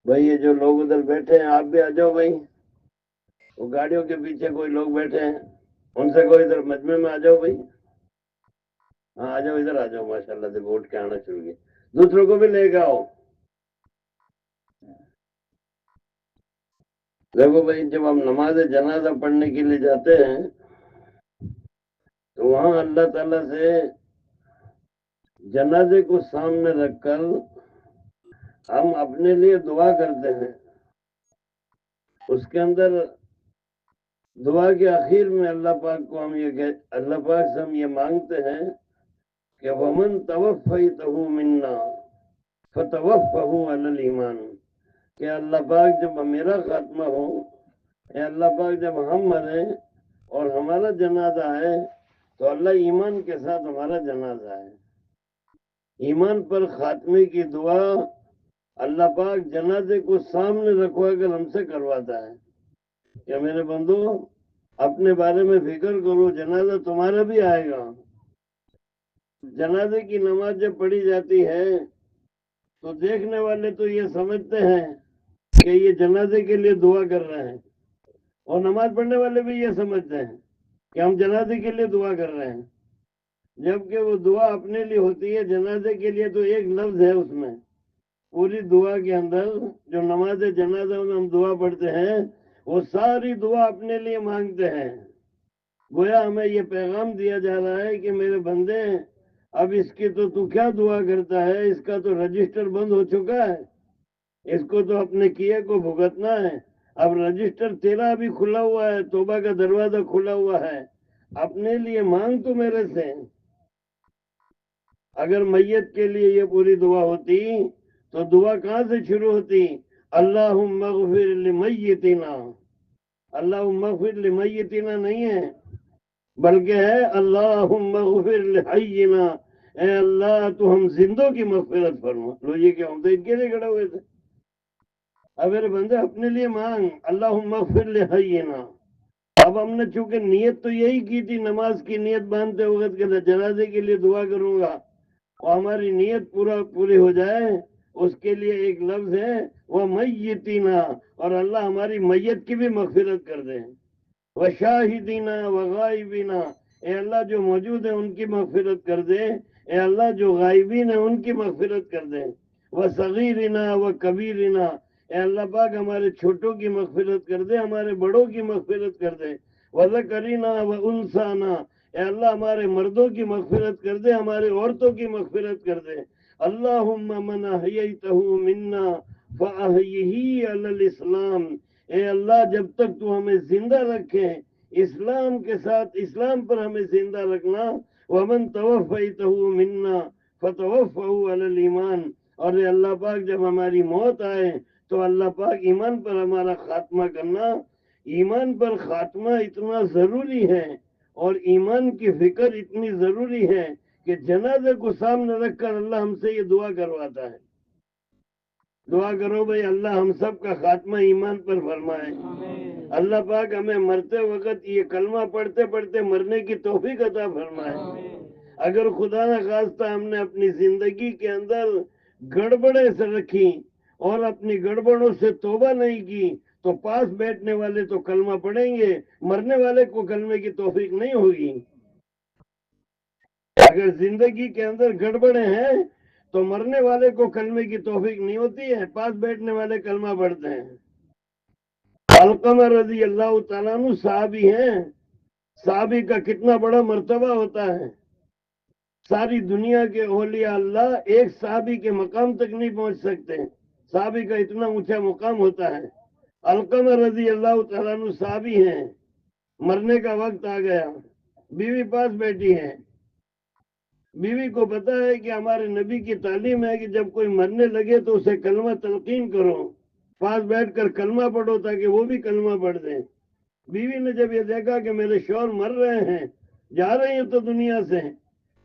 بھائی یہ جو لوگ ادھر بیٹھے ہیں آپ بھی آ جاؤ بھائی، وہ گاڑیوں کے پیچھے کوئی لوگ بیٹھے ہیں ان سے کوئی ادھر مجمع میں آ جاؤ بھائی، ہاں آ جاؤ ادھر آ جاؤ، ماشاء اللہ سے ووٹ کے آنا شروع کیے، دوسروں کو بھی لے کے آؤ۔ دیکھو بھائی جب ہم نماز جنازہ پڑھنے کے لیے جاتے ہیں تو وہاں اللہ تعالیٰ سے جنازے کو سامنے رکھ کر ہم اپنے لیے دعا کرتے ہیں۔ اس کے اندر دعا کے آخر میں اللہ پاک سے ہم یہ مانگتے ہیں کہ وَمَن تَوَفَّيْتَهُ مِنَّا فَتَوَفَّهُ عَلَى الْإِيمَانِ، کہ اللہ پاک جب میرا خاتمہ ہو، اے اللہ پاک جب ہم مریں اور ہمارا جنازہ ہے تو اللہ ایمان کے ساتھ ہمارا جنازہ ہے۔ ایمان پر خاتمے کی دعا اللہ پاک جنازے کو سامنے رکھوا کر ہم سے کرواتا ہے کہ میرے بندو اپنے بارے میں فکر کرو، جنازہ تمہارا بھی آئے گا۔ جنازے کی نماز جب پڑھی جاتی ہے تو دیکھنے والے تو یہ سمجھتے ہیں کہ یہ جنازے کے لیے دعا کر رہے ہیں، اور نماز پڑھنے والے بھی یہ سمجھتے ہیں کہ ہم جنازے کے لیے دعا کر رہے ہیں، جبکہ وہ دعا اپنے لیے ہوتی ہے، جنازے کے لیے تو ایک لفظ ہے اس میں۔ پوری دعا کے اندر جو نماز جنازہ میں ہم دعا پڑھتے ہیں وہ ساری دعا اپنے لیے مانگتے ہیں۔ گویا ہمیں یہ پیغام دیا جا رہا ہے کہ میرے بندے اب اس کی تو کیا دعا کرتا ہے، اس کا تو رجسٹر بند ہو چکا ہے، اس کو تو اپنے کیے کو بھگتنا ہے۔ اب رجسٹر تیرا بھی کھلا ہوا ہے، توبہ کا دروازہ کھلا ہوا ہے، اپنے لیے مانگ تو میرے سے۔ اگر میت کے لیے یہ پوری دعا ہوتی تو دعا کہاں سے شروع ہوتی؟ اللہم اغفر لمیتنا، اللہم اغفر لمیتنا نہیں ہے، بلکہ ہے اللہم اغفر لحینا، اے اللہ تو ہم زندوں کی مغفرت فرما۔ لو یہ کہ ہم تو ان کے لیے کھڑے ہوئے تھے۔ اب میرے بندے اپنے لیے مانگ اللہم اغفر لحینا۔ اب ہم نے چونکہ نیت تو یہی کی تھی، نماز کی نیت باندھتے وقت کہ جنازے کے لیے دعا کروں گا، اور ہماری نیت پوری ہو جائے اس کے لیے ایک لفظ ہے وہ میتینا، اور اللہ ہماری میت کی بھی مغفرت کر دے۔ وہ شاہدینا و غائبینا، اے اللہ جو موجود ہیں ان کی مغفرت کر دے، اے اللہ جو غائبین ہیں ان کی مغفرت کر دے۔ وہ صغیرنا و کبیرنا، اے اللہ پاک ہمارے چھوٹوں کی مغفرت کر دے، ہمارے بڑوں کی مغفرت کر دے۔ وہ ذکرنا و انسانا، اے اللہ ہمارے مردوں کی مغفرت کر دے، ہمارے عورتوں کی مغفرت کر دے۔ اللہم من احییتہ منا فاحیہ علی الاسلام، اے اللہ جب تک تو ہمیں زندہ رکھے اسلام کے ساتھ، اسلام پر ہمیں زندہ رکھنا۔ ومن توفیتہ منا فتوفہ علی الایمان، اور اے اللہ پاک جب ہماری موت آئے تو اللہ پاک ایمان پر ہمارا خاتمہ کرنا۔ ایمان پر خاتمہ اتنا ضروری ہے اور ایمان کی فکر اتنی ضروری ہے کہ جنازے کو سامنے رکھ کر اللہ ہم سے یہ دعا کرواتا ہے۔ دعا کرو بھئی اللہ ہم سب کا خاتمہ ایمان پر فرمائے۔ اللہ پاک ہمیں مرتے وقت یہ کلمہ پڑھتے پڑھتے مرنے کی توفیق عطا فرمائے۔ اگر خدا نہ خواستہ ہم نے اپنی زندگی کے اندر گڑبڑیں سے رکھی اور اپنی گڑبڑوں سے توبہ نہیں کی تو پاس بیٹھنے والے تو کلمہ پڑھیں گے، مرنے والے کو کلمے کی توفیق نہیں ہوگی۔ اگر زندگی کے اندر گڑبڑیں ہیں تو مرنے والے کو کلمے کی توفیق نہیں ہوتی ہے، پاس بیٹھنے والے کلمہ پڑھتے ہیں۔ علقمہ رضی اللہ تعالیٰ عنہ صحابی ہیں، صحابی کا کتنا بڑا مرتبہ ہوتا ہے۔ ساری دنیا کے اولیاء اللہ ایک صحابی کے مقام تک نہیں پہنچ سکتے، صحابی کا اتنا اونچا مقام ہوتا ہے۔ علقمہ رضی اللہ تعالیٰ عنہ صحابی ہیں، مرنے کا وقت آ گیا، بیوی پاس بیٹھی ہے، بیوی کو پتا ہے کہ ہمارے نبی کی تعلیم ہے کہ جب کوئی مرنے لگے تو اسے کلمہ تلقین کرو، پاس بیٹھ کر کلمہ پڑھو تاکہ وہ بھی کلمہ پڑھ دیں۔ بیوی نے جب یہ دیکھا کہ میرے شوہر مر رہے ہیں، جا رہے ہیں تو دنیا سے،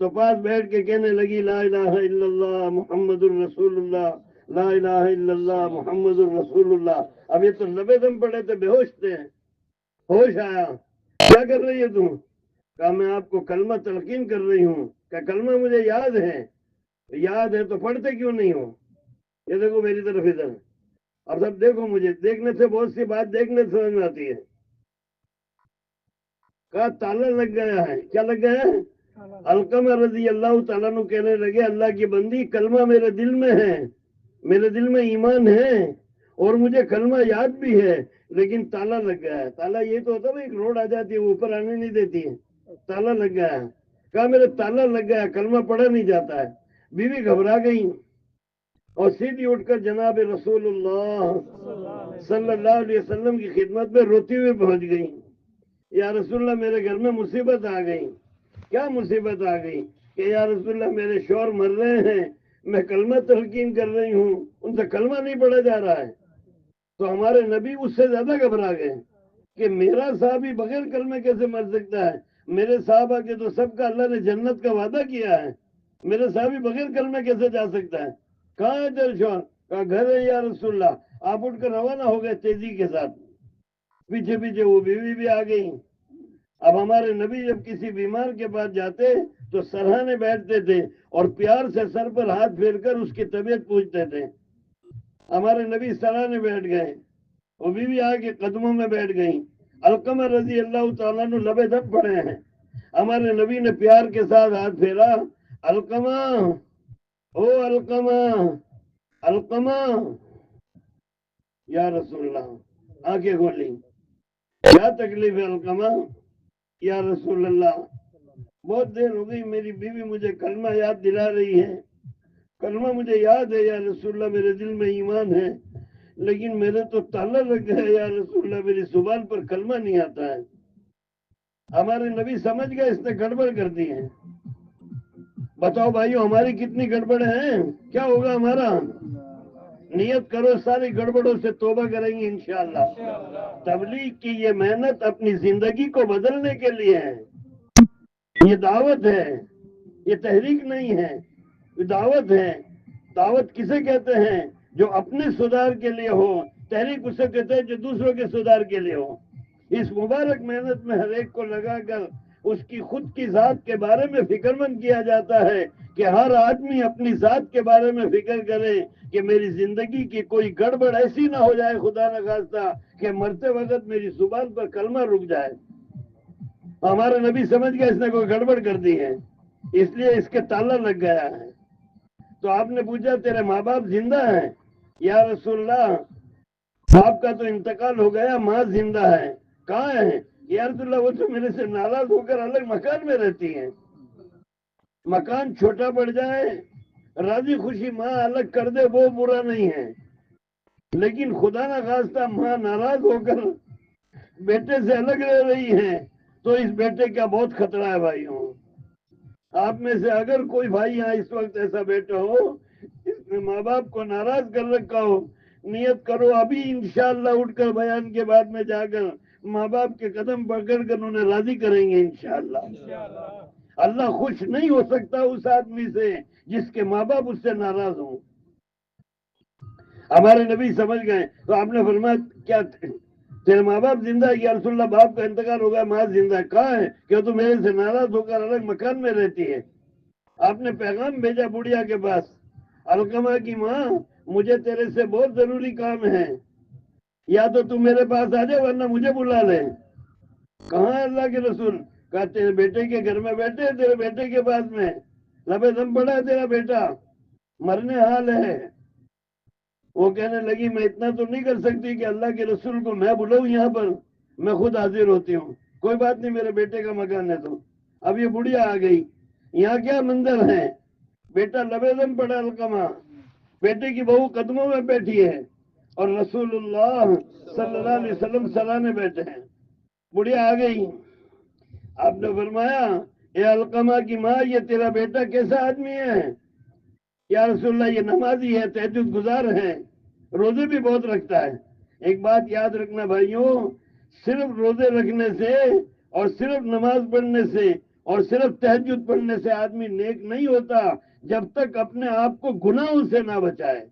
تو پاس بیٹھ کے کہنے لگی لا الہ الا اللہ محمد الرسول اللہ، لا الہ الا اللہ محمد الرسول اللہ۔ اب یہ تو لبے دم پڑے تھے، بے ہوش تھے، ہوش آیا، کیا کر رہی ہے تم؟ کہا میں آپ کو کلمہ تلقین کر رہی ہوں۔ کہ کلمہ مجھے یاد ہے تو پڑھتے کیوں نہیں ہو؟ یہ دیکھو میری طرف ادھر، اب سب دیکھو مجھے، دیکھنے سے بہت سی بات دیکھنے سے سمجھ میں آتی ہے. کہا تالا لگ گیا ہے. کیا لگ گیا ہے؟ علقمہ رضی اللہ تعالیٰ عنہ کہنے لگے اللہ کی بندی کلمہ میرے دل میں ہے، میرے دل میں ایمان ہے اور مجھے کلمہ یاد بھی ہے، لیکن تالا لگ گیا ہے. تالا یہ تو ہوتا ہے ایک روڈ آ جاتی ہے وہ اوپر آنے نہیں دیتی ہے، تالا لگ گیا ہے. کہا میرے تالا لگ گیا، کلمہ پڑھا نہیں جاتا ہے. بیوی گھبرا گئی اور سیدھی اٹھ کر جناب رسول اللہ صلی اللہ علیہ وسلم کی خدمت میں روتی ہوئی پہنچ گئی. یا رسول اللہ میرے گھر میں مصیبت آ گئی. کیا مصیبت آ گئی؟ کہ یا رسول اللہ میرے شوہر مر رہے ہیں، میں کلمہ تلقین کر رہی ہوں، ان سے کلمہ نہیں پڑھا جا رہا ہے. تو ہمارے نبی اس سے زیادہ گھبرا گئے کہ میرا صحابی بغیر کلمے کیسے مر سکتا ہے؟ میرے صحابہ کے تو سب کا اللہ نے جنت کا وعدہ کیا ہے، میرے صحابی بغیر کلمے کیسے جا سکتا ہے؟ کہاں ہے تیرے شوہر؟ کہا گھر ہے یا رسول اللہ. آپ اٹھ کر روانہ ہو گئے تیزی کے ساتھ. پیچھے پیچھے وہ بیوی بھی آ گئی. اب ہمارے نبی جب کسی بیمار کے پاس جاتے تو سرہانے بیٹھتے تھے اور پیار سے سر پر ہاتھ پھیر کر اس کی طبیعت پوچھتے تھے. ہمارے نبی سرہانے بیٹھ گئے، وہ بیوی آ کے قدموں میں بیٹھ گئی. علقمہ رضی اللہ تعالیٰ نے لبے دب پڑے ہیں. ہمارے نبی نے پیار کے ساتھ ہاتھ پھیرا. علقمہ، او علقمہ، علقمہ. یا رسول اللہ آنکھیں کھولی. کیا تکلیف ہے علقمہ؟ یا رسول اللہ بہت دیر ہو گئی میری بیوی مجھے کلمہ یاد دلا رہی ہے، کلمہ مجھے یاد ہے یا رسول اللہ، میرے دل میں ایمان ہے، لیکن میرے تو تالا لگ گیا یا رسول اللہ، میری زبان پر کلمہ نہیں آتا ہے. ہمارے نبی سمجھ گئے اس نے گڑبڑ کر دی ہے. بتاؤ بھائیو ہماری کتنی گڑبڑ ہیں؟ کیا ہوگا ہمارا؟ نیت کرو ساری گڑبڑوں سے توبہ کریں گے انشاءاللہ. تبلیغ کی یہ محنت اپنی زندگی کو بدلنے کے لیے ہے. یہ دعوت ہے، یہ تحریک نہیں ہے، یہ دعوت ہے. دعوت کسے کہتے ہیں؟ جو اپنے سدھار کے لیے ہو. تحریک اسے کہتے ہیں جو دوسروں کے سدھار کے لیے ہو. اس مبارک محنت میں ہر ایک کو لگا کر اس کی خود کی ذات کے بارے میں فکر مند کیا جاتا ہے کہ ہر آدمی اپنی ذات کے بارے میں فکر کرے کہ میری زندگی کی کوئی گڑبڑ ایسی نہ ہو جائے خدا نخواستہ کہ مرتے وقت میری زبان پر کلمہ رک جائے. ہمارے نبی سمجھ گئے اس نے کوئی گڑبڑ کر دی ہے، اس لیے اس کے تالا لگ گیا ہے. تو آپ نے پوچھا تیرے ماں باپ زندہ ہیں؟ یا رسول اللہ باپ کا تو انتقال ہو گیا، ماں زندہ ہے. کہاں ہے؟ یا رسول اللہ وہ تو میرے سے ناراض ہو کر الگ مکان میں رہتی ہیں. مکان چھوٹا پڑ جائے، راضی خوشی ماں الگ کر دے وہ برا نہیں ہے، لیکن خدا نخواستہ ماں ناراض ہو کر بیٹے سے الگ رہ رہی ہیں تو اس بیٹے کا بہت خطرہ ہے. بھائیوں آپ میں سے اگر کوئی بھائی یہاں اس وقت ایسا بیٹا ہو اس نے ماں باپ کو ناراض کر رکھا ہو، نیت کرو ابھی انشاءاللہ اٹھ کر بیان کے بعد میں جا کر ماں باپ کے قدم پکڑ کر انہیں راضی کریں گے انشاءاللہ. اللہ خوش نہیں ہو سکتا اس آدمی سے جس کے ماں باپ اس سے ناراض ہوں. ہمارے نبی سمجھ گئے تو آپ نے فرمایا کیا تیرے ماں باپ زندہ ہے؟ یا رسول اللہ باپ کا انتقال ہو گیا، ماں زندہ ہے. کہاں ہے؟ کہ تو میرے سے ناراض ہو کر الگ مکان میں رہتی ہے. آپ نے پیغام بھیجا بڑھیا کے پاس، علقمہ کی ماں مجھے تیرے سے بہت ضروری کام ہے، یا تو تم میرے پاس آ جائے ورنہ مجھے بلا لے. کہاں ہے اللہ کے رسول؟ کہا تیرے بیٹے کے گھر میں بیٹھے، تیرے بیٹے کے پاس میں لبے دم پڑا ہے تیرا بیٹا، مرنے حال ہے. وہ کہنے لگی میں اتنا تو نہیں کر سکتی کہ اللہ کے رسول کو میں بلاؤں یہاں پر، میں خود حاضر ہوتی ہوں. کوئی بات نہیں میرے بیٹے کا مکان ہے. تو اب یہ بڑھیا آ گئی. یہاں کیا منظر ہے؟ بیٹا لبے دم پڑا علقمہ، بیٹے کی بہو قدموں میں بیٹھی ہے اور رسول اللہ صلی اللہ علیہ وسلم سرانے بیٹھے ہیں. بڑھیا آ گئی. آپ نے فرمایا اے علقمہ کی ماں یہ تیرا بیٹا کیسا آدمی ہے؟ یا رسول اللہ یہ نمازی ہے، تہجد گزار ہے، روزے بھی بہت رکھتا ہے. ایک بات یاد رکھنا بھائیوں، صرف روزے رکھنے سے اور صرف نماز پڑھنے سے اور صرف تہجد پڑھنے سے آدمی نیک نہیں ہوتا جب تک اپنے آپ کو گناہوں سے نہ بچائے.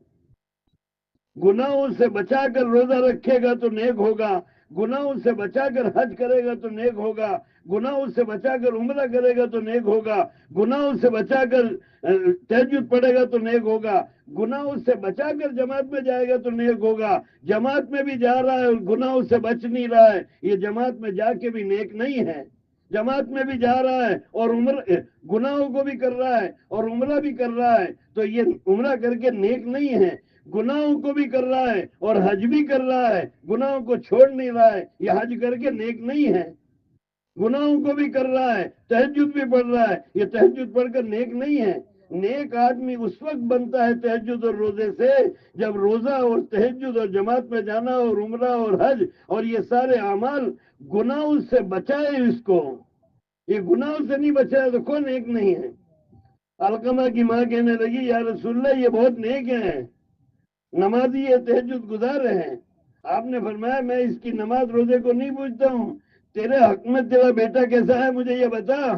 گناہوں سے بچا کر روزہ رکھے گا تو نیک ہوگا، گناہوں سے بچا کر حج کرے گا تو نیک ہوگا، گناہوں سے بچا کر عمرہ کرے گا تو نیک ہوگا، گناہوں سے بچا کر تہجد پڑھے گا تو نیک ہوگا، گناہوں سے بچا کر جماعت میں جائے گا تو نیک ہوگا۔ جماعت میں بھی جا رہا ہے اور گناہوں سے بچ نہیں رہا ہے، یہ جماعت میں جا کے بھی نیک نہیں ہے۔ جماعت میں بھی جا رہا ہے اور گناہوں کو بھی کر رہا ہے اور عمرہ بھی کر رہا ہے، تو یہ عمرہ کر کے نیک نہیں ہے۔ گناہوں کو بھی کر رہا ہے اور حج بھی کر رہا ہے، گناہوں کو چھوڑ نہیں رہا ہے، یہ حج کر کے نیک نہیں ہے۔ گناہوں کو بھی کر رہا ہے، تہجد بھی پڑھ رہا ہے، یہ تہجد پڑھ کر نیک نہیں ہے۔ نیک آدمی اس وقت بنتا ہے تہجد اور روزے سے، جب روزہ اور تہجد اور جماعت میں جانا اور عمرہ اور حج اور یہ سارے اعمال گناہوں سے بچائے اس کو۔ یہ گناہوں سے نہیں بچایا تو کون نیک نہیں ہے؟ علقمہ کی ماں کہنے لگی یا رسول اللہ یہ بہت نیک ہیں، نمازی ہے، تہجد گزار ہیں۔ آپ نے فرمایا میں اس کی نماز روزے کو نہیں پوچھتا ہوں، تیرے حق میں تیرا بیٹا کیسا ہے مجھے یہ بتا،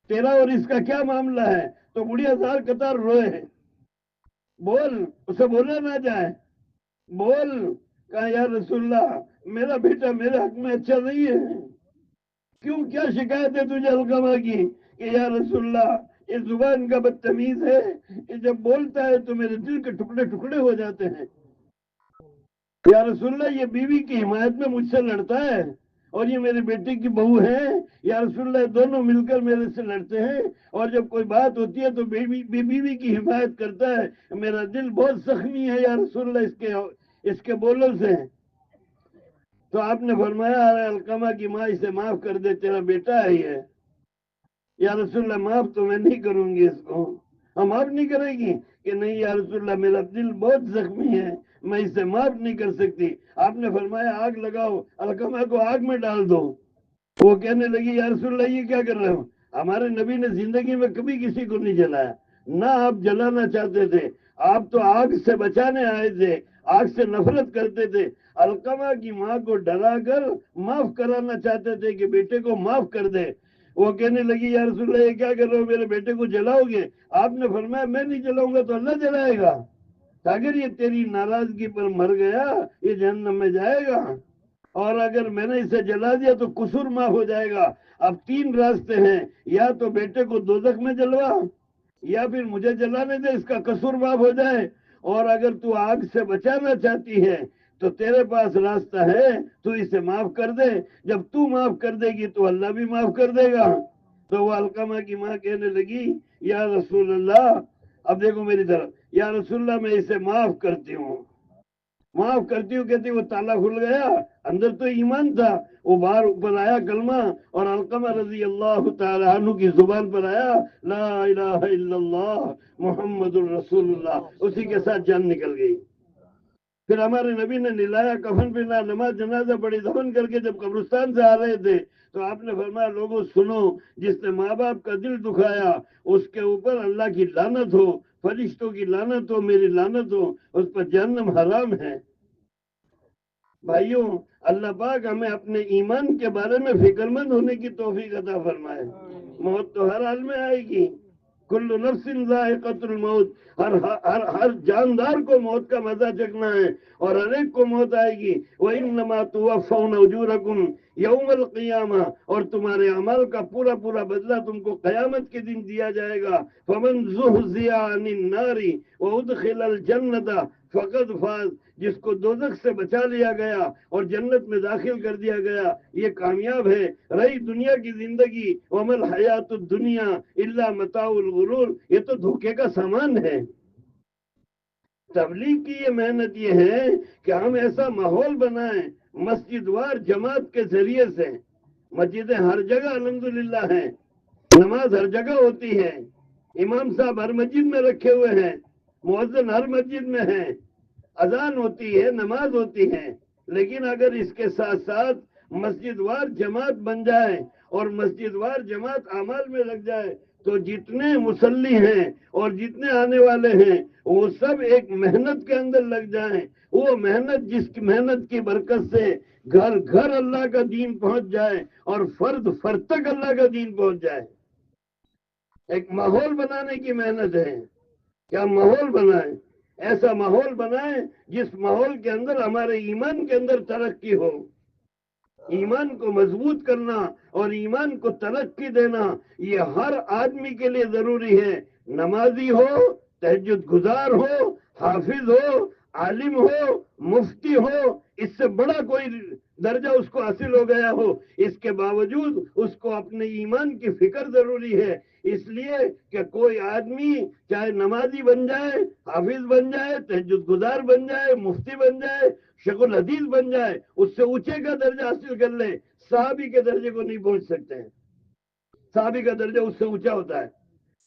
تیرا اور اس کا کیا معاملہ ہے؟ تو بڑھیا زار قطار روئے ہیں۔ بول، اسے بولا نہ جائے، بول۔ کہا یا رسول اللہ میرا بیٹا میرے حق میں اچھا نہیں ہے۔ کیوں، کیا شکایت ہے تجھے علقمہ کی؟ کہ یا رسول اللہ یہ زبان کا بدتمیز ہے، یہ جب بولتا ہے تو میرے دل کے ٹکڑے ٹکڑے ہو جاتے ہیں۔ یا رسول اللہ یہ بیوی کی حمایت میں مجھ سے لڑتا ہے اور یہ میرے بیٹے کی بہو ہے، یا رسول اللہ دونوں مل کر میرے سے لڑتے ہیں، اور جب کوئی بات ہوتی ہے تو بیوی کی حمایت کرتا ہے، میرا دل بہت زخمی ہے یا رسول اللہ اس کے بولوں سے۔ تو آپ نے فرمایا علقمہ کی ماں اسے معاف کر دے، تیرا بیٹا ہے یہ۔ یا رسول اللہ معاف تو میں نہیں کروں گی اس کو۔ ہم معاف نہیں کرے گی؟ کہ نہیں یا رسول اللہ میرا دل بہت زخمی ہے، میں اسے معاف نہیں کر سکتی۔ آپ نے فرمایا آگ لگاؤ، علقمہ کو آگ میں ڈال دو۔ وہ کہنے لگی یا رسول اللہ یہ کیا کر رہے ہو؟ ہمارے نبی نے زندگی میں کبھی کسی کو نہیں جلایا، نہ آپ جلانا چاہتے تھے، آپ تو آگ سے بچانے آئے تھے، آگ سے نفرت کرتے تھے۔ علقمہ کی ماں کو ڈرا کر معاف کرانا چاہتے تھے کہ بیٹے کو معاف کر دے۔ وہ کہنے لگی یا رسول اللہ یہ کیا کر رہے ہو، میرے بیٹے کو جلاؤ گے؟ آپ نے فرمایا میں نہیں جلاؤں گا تو اللہ جلائے گا، اگر یہ تیری ناراضگی پر مر گیا یہ جہنم میں جائے گا، اور اگر میں نے اسے جلا دیا تو قصور معاف ہو جائے گا۔ اب تین راستے ہیں، یا تو بیٹے کو دوزخ میں جلوا، یا پھر مجھے جلانے دے اس کا قصور معاف ہو جائے، اور اگر تو آگ سے بچانا چاہتی ہے تو تیرے پاس راستہ ہے، تو اسے معاف کر دے، جب تو معاف کر دے گی تو اللہ بھی معاف کر دے گا۔ تو وہ علقمہ کی ماں کہنے لگی یا رسول اللہ، اب دیکھو میری طرف، یا رسول اللہ میں اسے معاف کرتی ہوں، معاف کرتی ہوں۔ کہتی وہ تالا کھل گیا، اندر تو ایمان تھا، وہ باہر اوپر آیا کلمہ، اور علقمہ رضی اللہ تعالی عنہ کی زبان پر آیا لا الہ الا اللہ محمد الرسول اللہ، اسی کے ساتھ جان نکل گئی۔ پھر ہمارے نبی نے نلایا، کفن پہنا، نماز جنازہ پڑھی، دفن کر کے جب قبرستان سے آ رہے تھے تو آپ نے فرمایا لوگوں سنو، جس نے ماں باپ کا دل دکھایا اس کے اوپر اللہ کی لعنت ہو، فرشتوں کی لعنت ہو، میری لعنت ہو، اس پر جہنم حرام ہے۔ بھائیوں، اللہ پاک ہمیں اپنے ایمان کے بارے میں فکر مند ہونے کی توفیق عطا فرمائے۔ موت تو ہر حال میں آئے گی، کل نفس ذائقۃ الموت، ہر جاندار کو موت کا مزہ چکھنا ہے، اور ہر ایک کو موت آئے گی۔ وَإِنَّمَا تُوَفَّوْنَ أُجُورَكُمْ يَوْمَ الْقِيَامَةِ، اور تمہارے اعمال کا پورا پورا بدلہ تم کو قیامت کے دن دیا جائے گا۔ فَمَنْ زُحْزِحَ عَنِ النَّارِ وَأُدْخِلَ الْجَنَّةَ فَقَدْ فَازَ، جس کو دوزخ سے بچا لیا گیا اور جنت میں داخل کر دیا گیا یہ کامیاب ہے۔ رہی دنیا کی زندگی، وَمَا الْحَيَاةُ الدُّنْيَا إِلَّا مَتَاعُ الْغُرُورِ، یہ تو دھوکے کا سامان ہے۔ تبلیغ کی یہ محنت یہ ہے کہ ہم ایسا ماحول بنائیں، مسجد وار جماعت کے ذریعے سے، مسجدیں ہر جگہ الحمدللہ ہیں، نماز ہر جگہ ہوتی ہے، امام صاحب ہر مسجد میں رکھے ہوئے ہیں، مؤذن ہر مسجد میں ہیں، اذان ہوتی ہے، نماز ہوتی ہے، لیکن اگر اس کے ساتھ ساتھ مسجد وار جماعت بن جائے اور مسجد وار جماعت اعمال میں لگ جائے تو جتنے مصلی ہیں اور جتنے آنے والے ہیں وہ سب ایک محنت کے اندر لگ جائیں، وہ محنت جس کی محنت کی برکت سے گھر گھر اللہ کا دین پہنچ جائے اور فرد فرد تک اللہ کا دین پہنچ جائے۔ ایک ماحول بنانے کی محنت ہے، کیا ماحول بنائیں، ایسا ماحول بنائیں جس ماحول کے اندر ہمارے ایمان کے اندر ترقی ہو، ایمان کو مضبوط کرنا اور ایمان کو ترقی دینا یہ ہر آدمی کے لیے ضروری ہے، نمازی ہو، تہجد گزار ہو، حافظ ہو، عالم ہو، مفتی ہو، اس سے بڑا کوئی درجہ اس کو حاصل ہو گیا ہو، اس کے باوجود اس کو اپنے ایمان کی فکر ضروری ہے، اس لیے کہ کوئی آدمی چاہے نمازی بن جائے، حافظ بن جائے، تہجد گزار بن جائے، مفتی بن جائے، شیخ الحدیث بن جائے، اس سے اونچے کا درجہ حاصل کر لے، صحابی کے درجے کو نہیں پہنچ سکتے ہیں، صحابی کا درجہ اس سے اونچا ہوتا ہے۔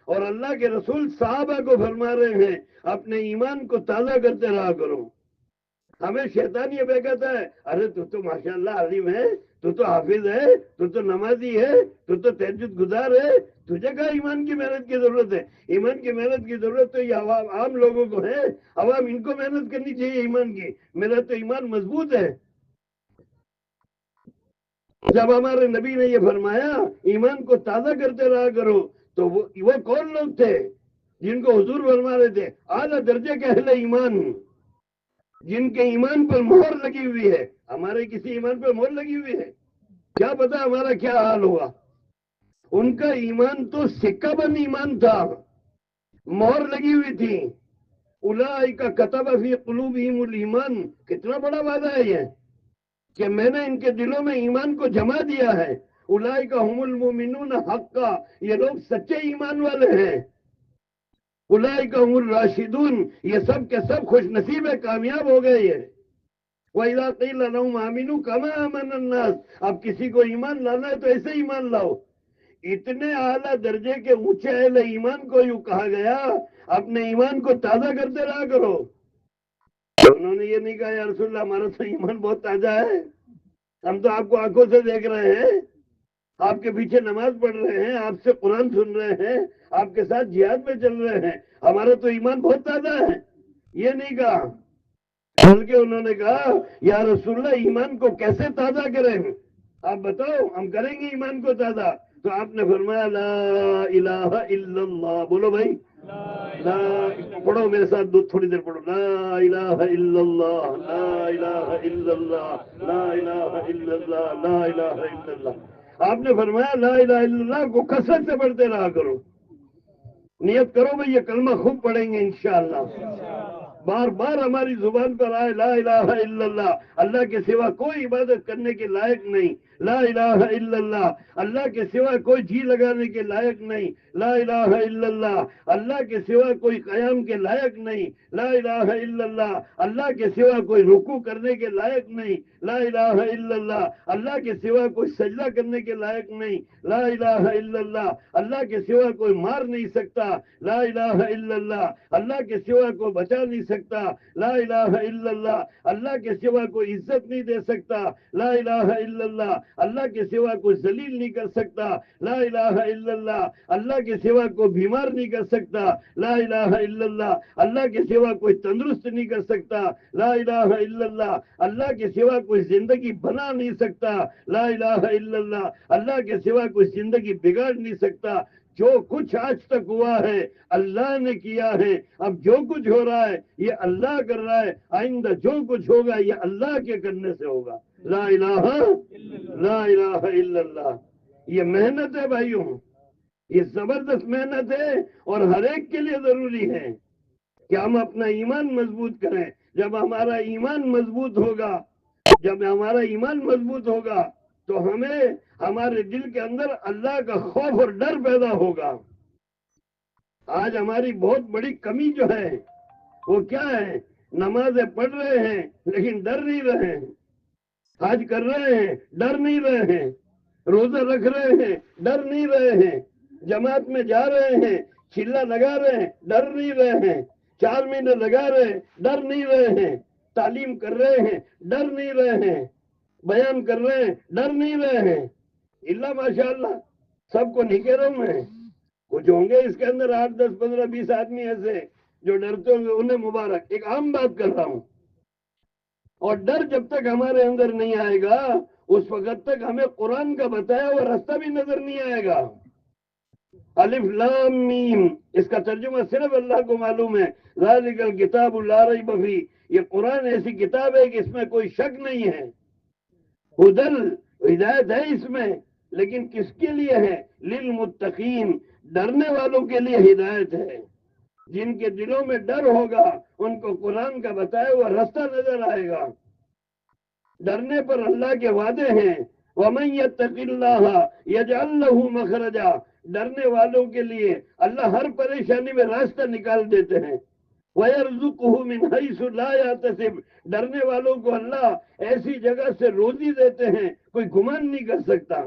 اور اللہ کے رسول صحابہ کو فرما رہے ہیں اپنے ایمان کو تازہ کرتے رہا کرو۔ ہمیں شیطان یہ بے کہتا ہے، ارے تو ماشاءاللہ عالم ہے، تو حافظ ہے، تو نمازی ہے، تو تہجد گزار ہے، تجھے کہا ایمان کی محنت کی ضرورت ہے؟ ایمان کی محنت کی ضرورت تو یہ عام لوگوں کو ہے، عوام ان کو محنت کرنی چاہیے ایمان کی، میرا تو ایمان مضبوط ہے۔ جب ہمارے نبی نے یہ فرمایا ایمان کو تازہ کرتے رہا کرو، تو وہ کون لوگ تھے جن کو حضور فرما رہے تھے اعلیٰ درجے کے اہل ایمان، جن کے ایمان پر مہر لگی ہوئی ہے؟ ہمارے کسی ایمان پر مہر لگی ہوئی ہے؟ کیا پتا ہمارا کیا حال ہوگا؟ ان کا ایمان تو سکہ بند ایمان تھا، مہر لگی ہوئی تھی۔ اولئک کتب فی قلوبہم الایمان، کتنا بڑا وعدہ ہے یہ کہ میں نے ان کے دلوں میں ایمان کو جما دیا ہے۔ اولئک هم المؤمنون حقا، یہ لوگ سچے ایمان والے ہیں۔ اولئک هم الراشدون، یہ سب کے سب خوش نصیب ہے، کامیاب ہو گئے یہ۔ وَإِذَا قِيلَ لَهُمْ آمِنُوا كَمَا آمَنَ النَّاسُ، اب کسی کو ایمان لانا ہے تو ایسے ایمان لاؤ۔ اتنے اعلیٰ درجے کے اونچے اہل ایمان کو یوں کہا گیا اپنے ایمان کو تازہ کرتے رہا کرو۔ انہوں نے یہ نہیں کہا یا رسول اللہ ہمارا تو ایمان بہت تازہ ہے، ہم تو آپ کو آنکھوں سے دیکھ رہے ہیں، آپ کے پیچھے نماز پڑھ رہے ہیں، آپ سے قرآن سن رہے ہیں، آپ کے ساتھ جہاد میں چل رہے ہیں، ہمارا تو ایمان بہت تازہ ہے، یہ نہیں کہا۔ بلکہ انہوں نے کہا یا رسول اللہ ایمان کو کیسے تازہ کریں؟ آپ بتاؤ، ہم کریں گے ایمان کو تازہ؟ تو آپ نے فرمایا لا الہ الا اللہ، بولو بھائی لا، پڑھو میرے ساتھ تھوڑی دیر پڑھو، لا الہ الا اللہ، لا الہ الا اللہ، لا الہ الا اللہ، لا الہ الا اللہ۔ آپ نے فرمایا لا الہ الا اللہ کو کثرت سے پڑھتے رہا کرو، نیت کرو بھئی یہ کلمہ خوب پڑھیں گے انشاءاللہ، بار بار ہماری زبان پر آئے لا الہ الا اللہ، اللہ کے سوا کوئی عبادت کرنے کے لائق نہیں، لا الہ الا اللہ، اللہ کے سوا کوئی جی لگانے کے لائق نہیں، لا الہ الا اللہ، اللہ کے سوا کوئی قیام کے لائق نہیں، لا الہ الا اللہ، اللہ کے سوا کوئی رکوع کرنے کے لائق نہیں، لا الہ الا اللہ، اللہ کے سوا کوئی سجدہ کرنے کے لائق نہیں، لا الہ الا اللہ، اللہ کے سوا کوئی مار نہیں سکتا، لا الہ الا اللہ، اللہ کے سوا کوئی بچا نہیں سکتا، لا الہ الا اللہ، اللہ کے سوا کوئی عزت نہیں دے سکتا، لا الہ الا اللہ، اللہ کے سوا کوئی ذلیل نہیں کر سکتا، لا الہ الا اللہ، اللہ کے سوا کوئی بیمار نہیں کر سکتا، لا الہ الا اللہ، اللہ کے سوا کوئی تندرست نہیں کر سکتا، لا الہ الا اللہ، اللہ کے سوا کوئی زندگی بنا نہیں سکتا، لا الہ الا اللہ، اللہ کے سوا کوئی زندگی بگاڑ نہیں سکتا۔ جو کچھ آج تک ہوا ہے اللہ نے کیا ہے، اب جو کچھ ہو رہا ہے یہ اللہ کر رہا ہے، آئندہ جو کچھ ہوگا یہ اللہ کے کرنے سے ہوگا، لا الہ الا اللہ۔ یہ محنت ہے بھائیوں، یہ زبردست محنت ہے اور ہر ایک کے لیے ضروری ہے کہ ہم اپنا ایمان مضبوط کریں۔ جب ہمارا ایمان مضبوط ہوگا، جب ہمارا ایمان مضبوط ہوگا تو ہمیں ہمارے دل کے اندر اللہ کا خوف اور ڈر پیدا ہوگا۔ آج ہماری بہت بڑی کمی جو ہے وہ کیا ہے؟ نمازیں پڑھ رہے ہیں لیکن ڈر نہیں رہے ہیں، حج کر رہے ہیں ڈر نہیں رہے ہیں، روزہ رکھ رہے ہیں ڈر نہیں رہے ہیں، جماعت میں جا رہے ہیں، چلا لگا رہے ہیں ڈر نہیں رہے ہیں، 4 مہینے لگا رہے ہیں ڈر نہیں رہے ہیں، تعلیم کر رہے ہیں ڈر نہیں رہے ہیں، بیان کر رہے ہیں ڈر نہیں رہے ہیں۔ اللہ ماشاءاللہ، سب کو نہیں کہہ رہا ہوں میں، کچھ ہوں گے اس کے اندر 8 10 15 20 آدمی ایسے جو ڈرتے ہوں گے، انہیں مبارک، ایک عام بات کر رہا ہوں۔ اور ڈر جب تک ہمارے اندر نہیں آئے گا اس وقت تک ہمیں قرآن کا بتایا وہ راستہ بھی نظر نہیں آئے گا۔ الف لام میم، اس کا ترجمہ صرف اللہ کو معلوم ہے۔ ذالک الکتاب لا ریب فیہ، یہ قرآن ایسی کتاب ہے کہ اس میں کوئی شک نہیں ہے۔ ہدل، ہدایت ہے اس میں، لیکن کس کے لیے ہے؟ للمتقین، ڈرنے والوں کے لیے ہدایت ہے۔ جن کے دلوں میں ڈر ہوگا ان کو قرآن کا بتایا ہوا راستہ نظر آئے گا۔ ڈرنے پر اللہ کے وعدے ہیں، وَمَن يَتَّقِ اللَّهَ يَجْعَل لَّهُ مَخْرَجًا، ڈرنے والوں کے لیے اللہ ہر پریشانی میں راستہ نکال دیتے ہیں۔ وَيَرْزُقُهُ مِنْ حَيْثُ لَا يَحْتَسِبُ، ڈرنے والوں کو اللہ ایسی جگہ سے روزی دیتے ہیں کوئی گمان نہیں کر سکتا۔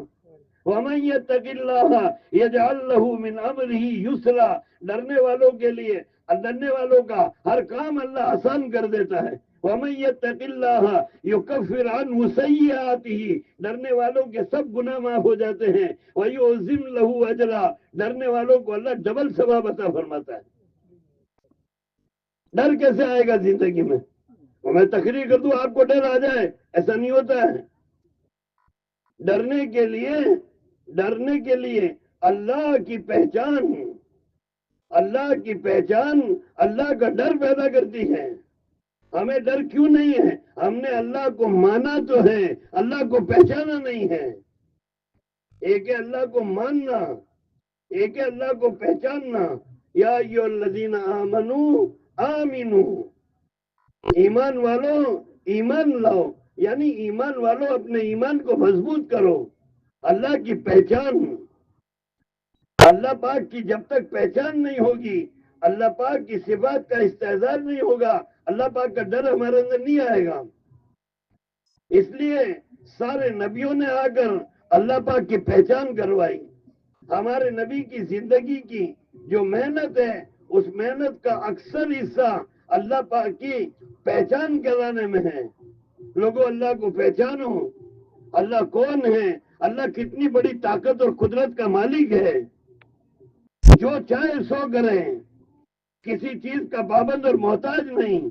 وَمَن يَتَّقِ اللَّهَ يَجْعَل لَّهُ مِنْ أَمْرِهِ يُسْرًا، ڈرنے والوں کے لیے، ڈرنے والوں کا ہر کام اللہ آسان کر دیتا ہے۔ وَمَن يَتَّقِ اللَّهَ يُكَفِّرْ عَنْهُ سَيِّئَاتِهِ، ڈرنے والوں کے سب گناہ معاف ہو جاتے ہیں۔ وَيُعْظِمْ لَهُ أَجْرًا، ڈرنے والوں کو اللہ ڈبل ثواب عطا فرماتا ہے۔ ڈر کیسے آئے گا زندگی میں؟ میں تقریر کر دوں آپ کو ڈر آ جائے، ایسا نہیں ہوتا ہے۔ ڈرنے کے لیے اللہ کی پہچان، اللہ کی پہچان اللہ کا ڈر پیدا کرتی ہے۔ ہمیں ڈر کیوں نہیں ہے؟ ہم نے اللہ کو مانا تو ہے، اللہ کو پہچانا نہیں ہے۔ ایک ہے اللہ کو ماننا، ایک ہے اللہ کو پہچاننا۔ یا ایھا الذین آمنوا آمنوا، ایمان والو ایمان لاؤ، یعنی ایمان والو اپنے ایمان کو مضبوط کرو۔ اللہ کی پہچان، اللہ پاک کی جب تک پہچان نہیں ہوگی، اللہ پاک کی صفات کا استحضار نہیں ہوگا، اللہ پاک کا ڈر ہمارے اندر نہیں آئے گا۔ اس لیے سارے نبیوں نے آ کر اللہ پاک کی پہچان کروائی۔ ہمارے نبی کی زندگی کی جو محنت ہے، اس محنت کا اکثر حصہ اللہ پاک کی پہچان کرانے میں ہے۔ لوگوں اللہ کو پہچانو، اللہ کون ہے، اللہ کتنی بڑی طاقت اور قدرت کا مالک ہے، جو چاہے سو کریں، کسی چیز کا پابند اور محتاج نہیں۔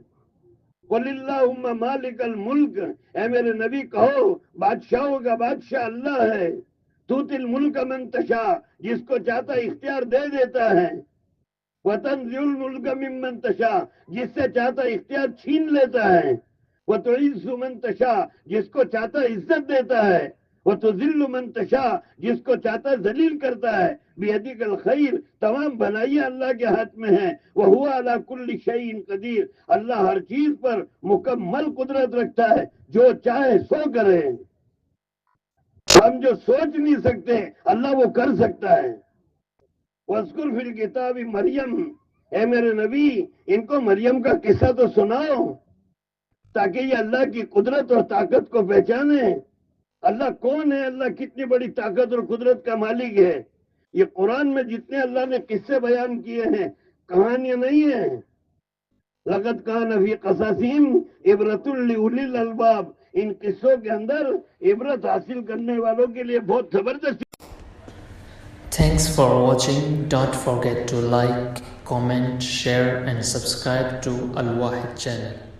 قل اللہم مالک الملک، اے میرے نبی کہو بادشاہوں کا بادشاہ اللہ ہے۔ تؤتی الملک من تشاء، جس کو چاہتا اختیار دے دیتا ہے۔ وتنزع الملک ممن تشاء، جس سے چاہتا اختیار چھین لیتا ہے۔ وتعز من تشاء، جس کو چاہتا عزت دیتا ہے۔ وتذل من تشاء، جس کو چاہتا ذلیل کرتا ہے۔ بیدک الخیر، تمام بھلائیاں اللہ کے ہاتھ میں ہیں۔ وہو علی کل شیء قدیر، اللہ ہر چیز پر مکمل قدرت رکھتا ہے، جو چاہے سو کرے۔ ہم جو سوچ نہیں سکتے اللہ وہ کر سکتا ہے۔ وَاذْكُرْ فِي الْكِتَابِ مریم، اے میرے نبی ان کو مریم کا قصہ تو سناؤ، تاکہ یہ اللہ کی قدرت اور طاقت کو پہچانے۔ اللہ کون ہے، اللہ کتنی بڑی طاقت اور قدرت کا مالک ہے۔ یہ قرآن میں جتنے اللہ نے قصے بیان کیے ہیں، کہانیاں نہیں ہیں۔ لَقَدْ كَانَ فِي قَصَصِهِمْ عِبْرَةٌ لِأُولِي الْأَلْبَابِ، ان قصوں کے اندر عبرت حاصل کرنے والوں کے لیے بہت زبردست۔ Thanks for watching. Don't forget to like, comment, share and subscribe to Al Wahid channel.